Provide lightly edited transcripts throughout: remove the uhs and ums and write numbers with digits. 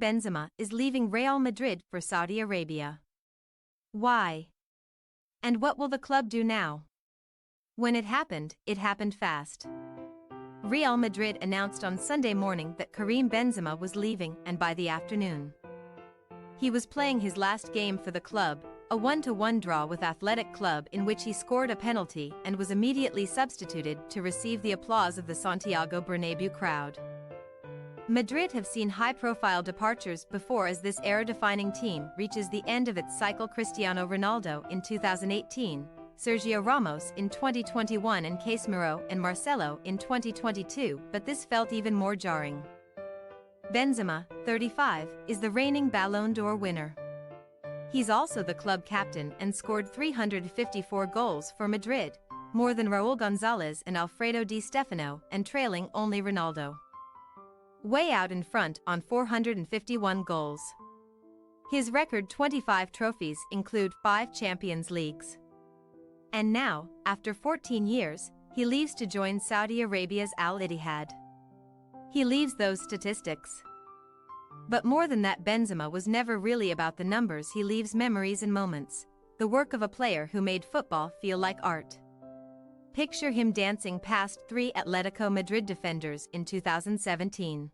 Benzema is leaving Real Madrid for Saudi Arabia. Why? And what will the club do now? When it happened fast. Real Madrid announced on Sunday morning that Karim Benzema was leaving, and by the afternoon, he was playing his last game for the club, a 1-1 draw with Athletic Club in which he scored a penalty and was immediately substituted to receive the applause of the Santiago Bernabéu crowd. Madrid have seen high-profile departures before as this era-defining team reaches the end of its cycle. Cristiano Ronaldo in 2018, Sergio Ramos in 2021 and Casemiro and Marcelo in 2022, but this felt even more jarring. Benzema, 35, is the reigning Ballon d'Or winner. He's also the club captain and scored 354 goals for Madrid, more than Raúl González and Alfredo Di Stefano, and trailing only Ronaldo. Way out in front on 451 goals. His record 25 trophies include 5 Champions Leagues. And now, after 14 years, he leaves to join Saudi Arabia's Al Ittihad. He leaves those statistics. But more than that, Benzema was never really about the numbers. He leaves memories and moments, the work of a player who made football feel like art. Picture him dancing past 3 Atletico Madrid defenders in 2017.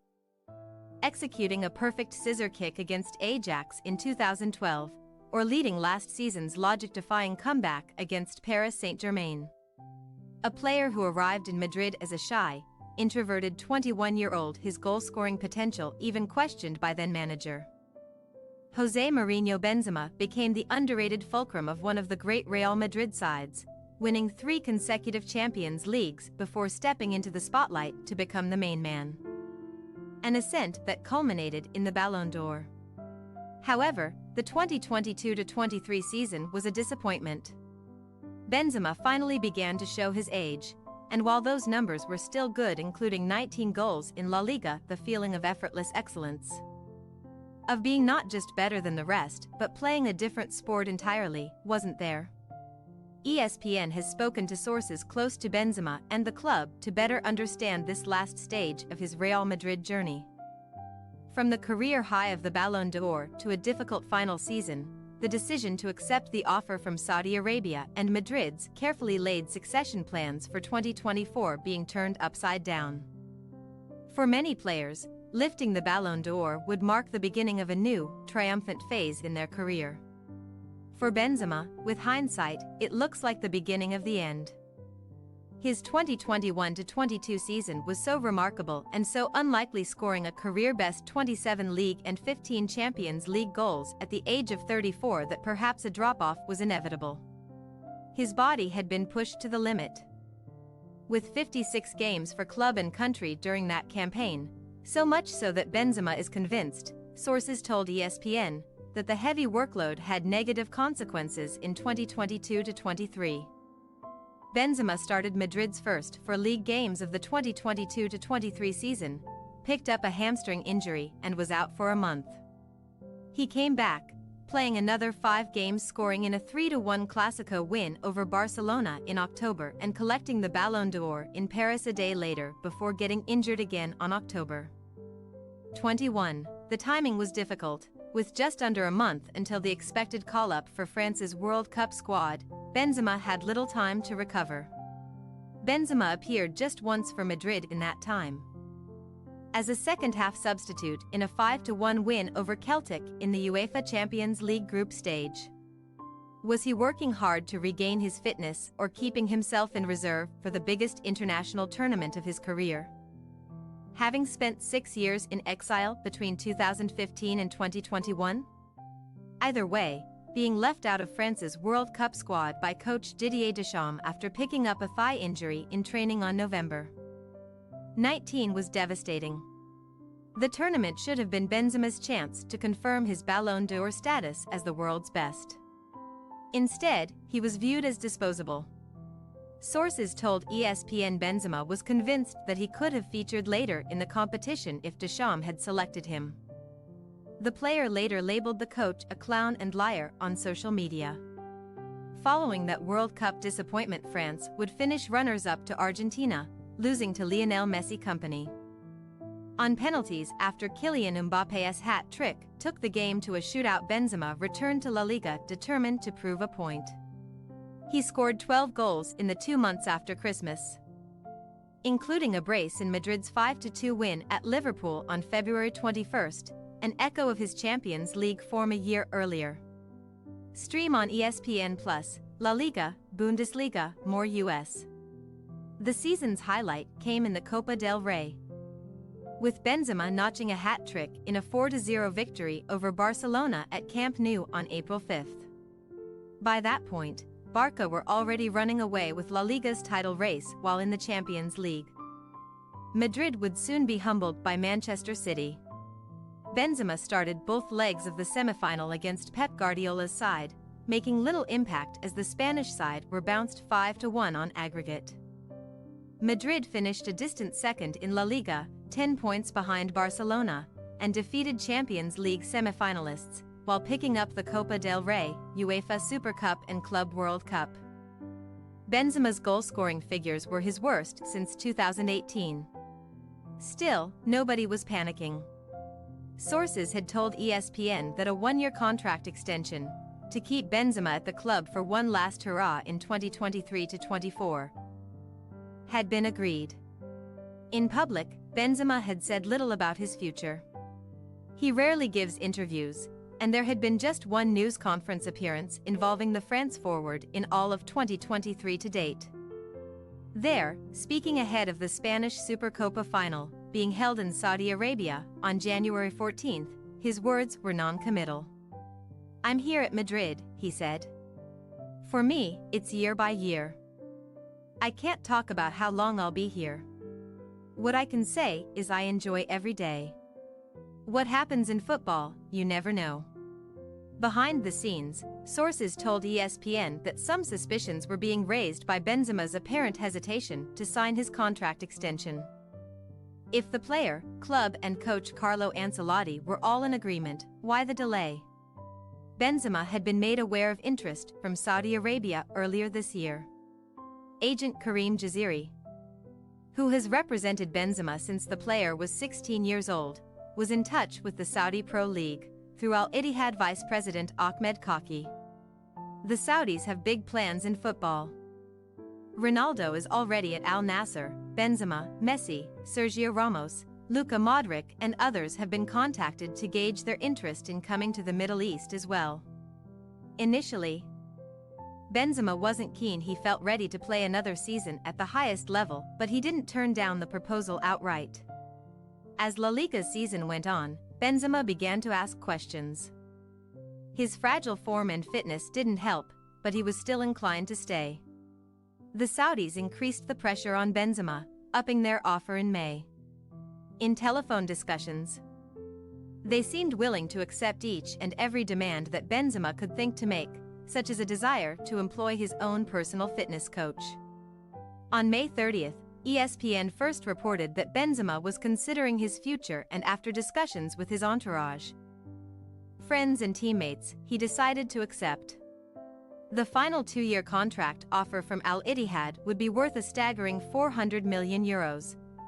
Executing a perfect scissor kick against Ajax in 2012, or leading last season's logic-defying comeback against Paris Saint-Germain. A player who arrived in Madrid as a shy, introverted 21-year-old, his goal-scoring potential even questioned by then-manager José Mourinho. Benzema became the underrated fulcrum of one of the great Real Madrid sides, winning 3 consecutive Champions Leagues before stepping into the spotlight to become the main man. An ascent that culminated in the Ballon d'Or. However, the 2022-23 season was a disappointment. Benzema finally began to show his age, and while those numbers were still good, including 19 goals in La Liga, the feeling of effortless excellence, of being not just better than the rest but playing a different sport entirely, wasn't there. ESPN has spoken to sources close to Benzema and the club to better understand this last stage of his Real Madrid journey. From the career high of the Ballon d'Or to a difficult final season, the decision to accept the offer from Saudi Arabia and Madrid's carefully laid succession plans for 2024 being turned upside down. For many players, lifting the Ballon d'Or would mark the beginning of a new, triumphant phase in their career. For Benzema, with hindsight, it looks like the beginning of the end. His 2021-22 season was so remarkable and so unlikely, scoring a career-best 27 league and 15 Champions League goals at the age of 34, that perhaps a drop-off was inevitable. His body had been pushed to the limit. With 56 games for club and country during that campaign, so much so that Benzema is convinced, sources told ESPN, that the heavy workload had negative consequences in 2022-23. Benzema started Madrid's first 4 league games of the 2022-23 season, picked up a hamstring injury and was out for a month. He came back, playing another 5 games, scoring in a 3-1 Clásico win over Barcelona in October and collecting the Ballon d'Or in Paris a day later before getting injured again on October 21. The timing was difficult. With just under a month until the expected call-up for France's World Cup squad, Benzema had little time to recover. Benzema appeared just once for Madrid in that time, as a second-half substitute in a 5-1 win over Celtic in the UEFA Champions League group stage. Was he working hard to regain his fitness or keeping himself in reserve for the biggest international tournament of his career? Having spent 6 years in exile between 2015 and 2021? Either way, being left out of France's World Cup squad by coach Didier Deschamps after picking up a thigh injury in training on November 19 was devastating. The tournament should have been Benzema's chance to confirm his Ballon d'Or status as the world's best. Instead, he was viewed as disposable. Sources told ESPN Benzema was convinced that he could have featured later in the competition if Deschamps had selected him. The player later labeled the coach a clown and liar on social media. Following that World Cup disappointment, France would finish runners-up to Argentina, losing to Lionel Messi company. On penalties after Kylian Mbappe's hat trick took the game to a shootout, Benzema returned to La Liga determined to prove a point. He scored 12 goals in the 2 months after Christmas, including a brace in Madrid's 5-2 win at Liverpool on February 21st, an echo of his Champions League form a year earlier. Stream on ESPN+, La Liga, Bundesliga, more US. The season's highlight came in the Copa del Rey, with Benzema notching a hat trick in a 4-0 victory over Barcelona at Camp Nou on April 5th. By that point, Barca were already running away with La Liga's title race while in the Champions League. Madrid would soon be humbled by Manchester City. Benzema started both legs of the semifinal against Pep Guardiola's side, making little impact as the Spanish side were bounced 5-1 on aggregate. Madrid finished a distant second in La Liga, 10 points behind Barcelona, and defeated Champions League semi-finalists, while picking up the Copa del Rey, UEFA Super Cup and Club World Cup. Benzema's goal-scoring figures were his worst since 2018. Still, nobody was panicking. Sources had told ESPN that a 1-year contract extension, to keep Benzema at the club for one last hurrah in 2023-24, had been agreed. In public, Benzema had said little about his future. He rarely gives interviews, and there had been just one news conference appearance involving the France forward in all of 2023 to date. There, speaking ahead of the Spanish Supercopa final, being held in Saudi Arabia on January 14th, his words were non-committal. "I'm here at Madrid," he said. "For me, it's year by year. I can't talk about how long I'll be here. What I can say is I enjoy every day. What happens in football, you never know." Behind the scenes, sources told ESPN that some suspicions were being raised by Benzema's apparent hesitation to sign his contract extension. If the player, club and coach Carlo Ancelotti were all in agreement, why the delay? Benzema had been made aware of interest from Saudi Arabia earlier this year. Agent Karim Benzema, who has represented Benzema since the player was 16 years old, was in touch with the Saudi Pro League through Al Ittihad Vice President Ahmed Kaki. The Saudis have big plans in football. Ronaldo is already at Al Nassr, Benzema, Messi, Sergio Ramos, Luka Modric and others have been contacted to gauge their interest in coming to the Middle East as well. Initially, Benzema wasn't keen. He felt ready to play another season at the highest level, but he didn't turn down the proposal outright. As La Liga's season went on, Benzema began to ask questions. His fragile form and fitness didn't help, but he was still inclined to stay. The Saudis increased the pressure on Benzema, upping their offer in May. In telephone discussions, they seemed willing to accept each and every demand that Benzema could think to make, such as a desire to employ his own personal fitness coach. On May 30th, ESPN first reported that Benzema was considering his future, and after discussions with his entourage, friends and teammates, he decided to accept. The final 2-year contract offer from Al Ittihad would be worth a staggering €400 million,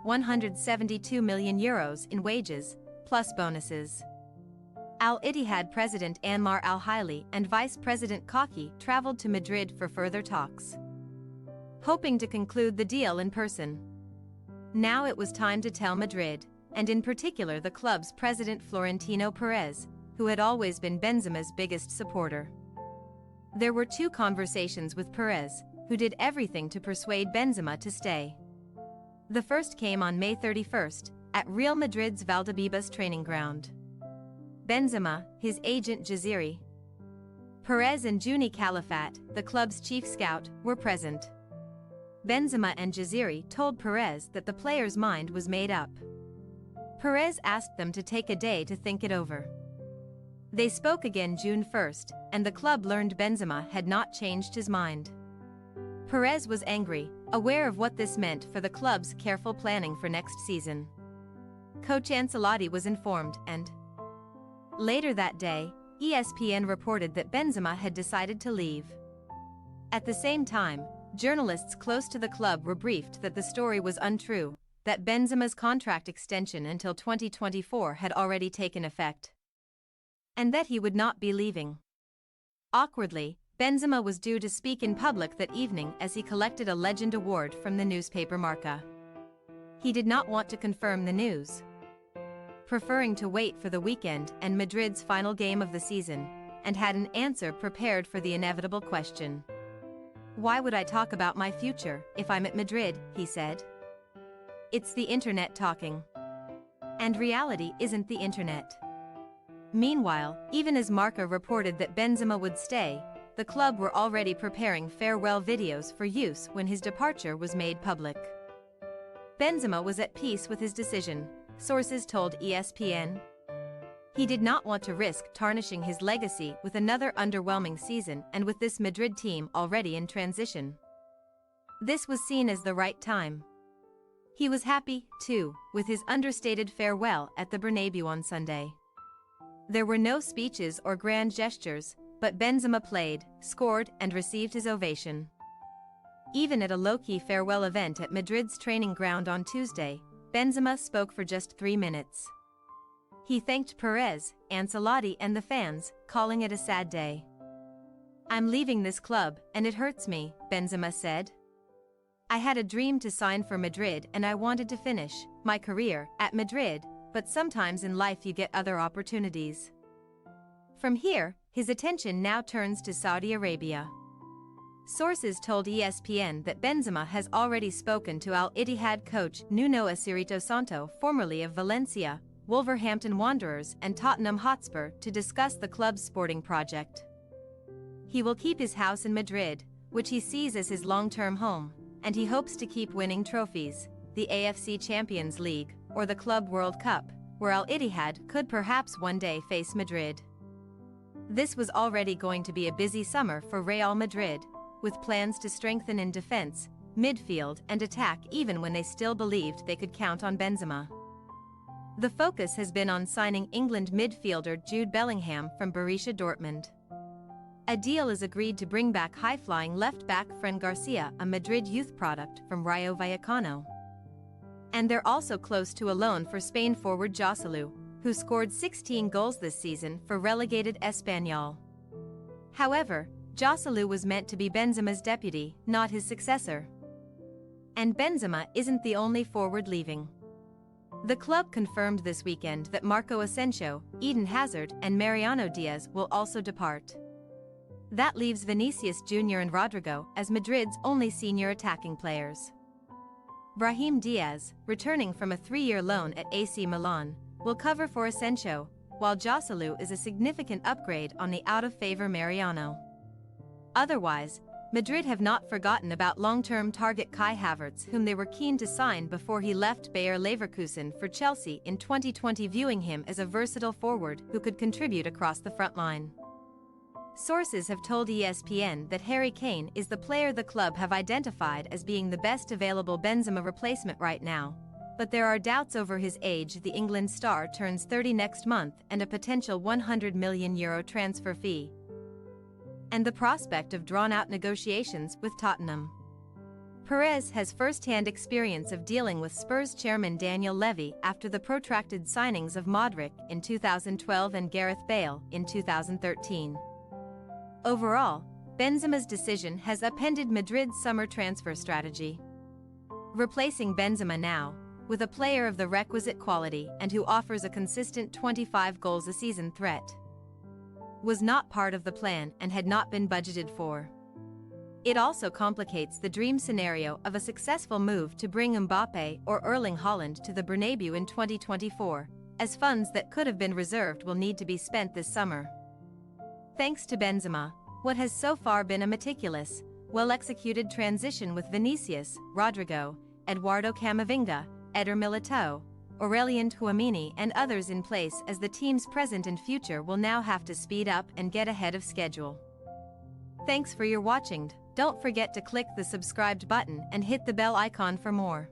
172 million euros in wages, plus bonuses. Al Ittihad President Anmar Al-Haili and Vice President Kaki traveled to Madrid for further talks, hoping to conclude the deal in person. Now it was time to tell Madrid, and in particular the club's president Florentino Perez, who had always been Benzema's biggest supporter. There were 2 conversations with Perez, who did everything to persuade Benzema to stay. The first came on May 31st, at Real Madrid's Valdebebas training ground. Benzema, his agent Jaziri, Perez and Juni Calafat, the club's chief scout, were present. Benzema and Jaziri told Perez that the player's mind was made up. Perez asked them to take a day to think it over. They spoke again June 1st, and the club learned Benzema had not changed his mind. Perez was angry, aware of what this meant for the club's careful planning for next season. Coach Ancelotti was informed, and later that day, ESPN reported that Benzema had decided to leave. At the same time, journalists close to the club were briefed that the story was untrue, that Benzema's contract extension until 2024 had already taken effect, and that he would not be leaving. Awkwardly, Benzema was due to speak in public that evening as he collected a Legend Award from the newspaper Marca. He did not want to confirm the news, preferring to wait for the weekend and Madrid's final game of the season, and had an answer prepared for the inevitable question. "Why would I talk about my future if I'm at Madrid?" he said. "It's the internet talking. And reality isn't the internet." Meanwhile, even as Marca reported that Benzema would stay, the club were already preparing farewell videos for use when his departure was made public. Benzema was at peace with his decision, sources told ESPN. He did not want to risk tarnishing his legacy with another underwhelming season and with this Madrid team already in transition. This was seen as the right time. He was happy, too, with his understated farewell at the Bernabeu on Sunday. There were no speeches or grand gestures, but Benzema played, scored, and received his ovation. Even at a low-key farewell event at Madrid's training ground on Tuesday, Benzema spoke for just 3 minutes. He thanked Perez, Ancelotti and the fans, calling it a sad day. "I'm leaving this club, and it hurts me," Benzema said. "I had a dream to sign for Madrid and I wanted to finish my career at Madrid, but sometimes in life you get other opportunities." From here, his attention now turns to Saudi Arabia. Sources told ESPN that Benzema has already spoken to Al Ittihad coach Nuno Espirito Santo, formerly of Valencia, Wolverhampton Wanderers and Tottenham Hotspur, to discuss the club's sporting project. He will keep his house in Madrid, which he sees as his long-term home, and he hopes to keep winning trophies, the AFC Champions League, or the Club World Cup, where Al Ittihad could perhaps one day face Madrid. This was already going to be a busy summer for Real Madrid, with plans to strengthen in defense, midfield and attack even when they still believed they could count on Benzema. The focus has been on signing England midfielder Jude Bellingham from Borussia Dortmund. A deal is agreed to bring back high-flying left-back Fran Garcia, a Madrid youth product from Rayo Vallecano. And they're also close to a loan for Spain forward Joselu, who scored 16 goals this season for relegated Espanyol. However, Joselu was meant to be Benzema's deputy, not his successor. And Benzema isn't the only forward leaving. The club confirmed this weekend that Marco Asensio, Eden Hazard and Mariano Diaz will also depart. That leaves Vinicius Jr. and Rodrigo as Madrid's only senior attacking players. Brahim Diaz, returning from a 3-year loan at AC Milan, will cover for Asensio, while Joselu is a significant upgrade on the out-of-favor Mariano. Otherwise, Madrid have not forgotten about long-term target Kai Havertz, whom they were keen to sign before he left Bayer Leverkusen for Chelsea in 2020, viewing him as a versatile forward who could contribute across the front line. Sources have told ESPN that Harry Kane is the player the club have identified as being the best available Benzema replacement right now, but there are doubts over his age. The England star turns 30 next month, and a potential €100 million transfer fee, and the prospect of drawn-out negotiations with Tottenham. Perez has first-hand experience of dealing with Spurs chairman Daniel Levy after the protracted signings of Modric in 2012 and Gareth Bale in 2013. Overall, Benzema's decision has upended Madrid's summer transfer strategy. Replacing Benzema now, with a player of the requisite quality and who offers a consistent 25 goals a season threat, was not part of the plan and had not been budgeted for. It also complicates the dream scenario of a successful move to bring Mbappe or Erling Haaland to the Bernabeu in 2024, as funds that could have been reserved will need to be spent this summer. Thanks to Benzema, what has so far been a meticulous, well-executed transition with Vinicius, Rodrigo, Eduardo Camavinga, Eder Militao, Aurelien Tchouameni and others in place as the team's present and future will now have to speed up and get ahead of schedule. Thanks for your watching. Don't forget to click the subscribed button and hit the bell icon for more.